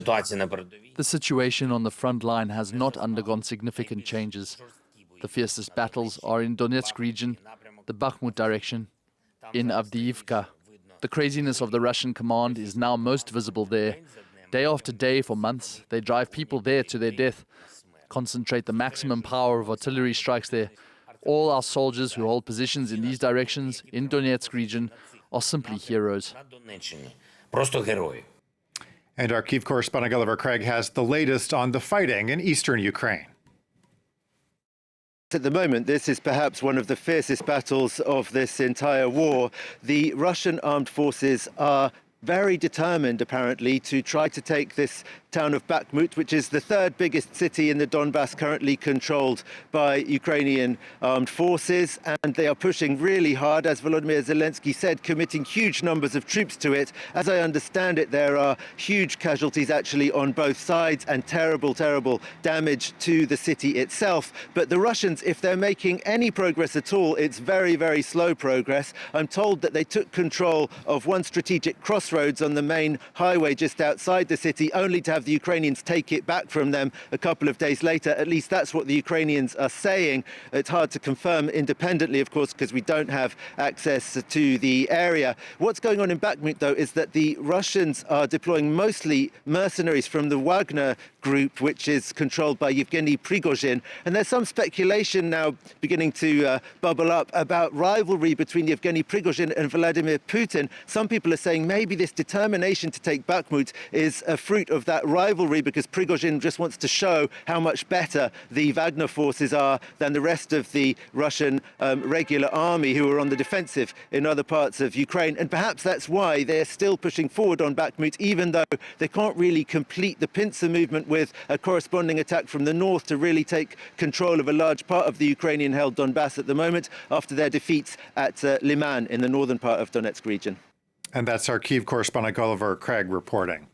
The situation on the front line has not undergone significant changes. The fiercest battles are in Donetsk region, the Bakhmut direction, in Avdiivka. The craziness of the Russian command is now most visible there. Day after day for months, they drive people there to their death, concentrate the maximum power of artillery strikes there. All our soldiers who hold positions in these directions, in Donetsk region, are simply heroes. And our Kyiv correspondent Gulliver Cragg has the latest on the fighting in eastern Ukraine. At the moment, this is perhaps one of the fiercest battles of this entire war. The Russian armed forces are very determined, apparently, to try to take this town of Bakhmut, which is the third biggest city in the Donbass currently controlled by Ukrainian armed forces. And they are pushing really hard, as Volodymyr Zelensky said, committing huge numbers of troops to it. As I understand it, there are huge casualties actually on both sides and terrible, terrible damage to the city itself. But the Russians, if they're making any progress at all, it's very, very slow progress. I'm told that they took control of one strategic crossroads on the main highway just outside the city, only to have the Ukrainians take it back from them a couple of days later. At least that's what the Ukrainians are saying. It's hard to confirm independently, of course, because we don't have access to the area. What's going on in Bakhmut, though, is that the Russians are deploying mostly mercenaries from the Wagner group, which is controlled by Yevgeny Prigozhin. And there's some speculation now beginning to bubble up about rivalry between Yevgeny Prigozhin and Vladimir Putin. Some people are saying maybe this determination to take Bakhmut is a fruit of that rivalry, because Prigozhin just wants to show how much better the Wagner forces are than the rest of the Russian regular army, who are on the defensive in other parts of Ukraine. And perhaps that's why they're still pushing forward on Bakhmut, even though they can't really complete the pincer movement with a corresponding attack from the north to really take control of a large part of the Ukrainian-held Donbass at the moment, after their defeats at Liman in the northern part of Donetsk region. And that's our Kyiv correspondent Gulliver Cragg reporting.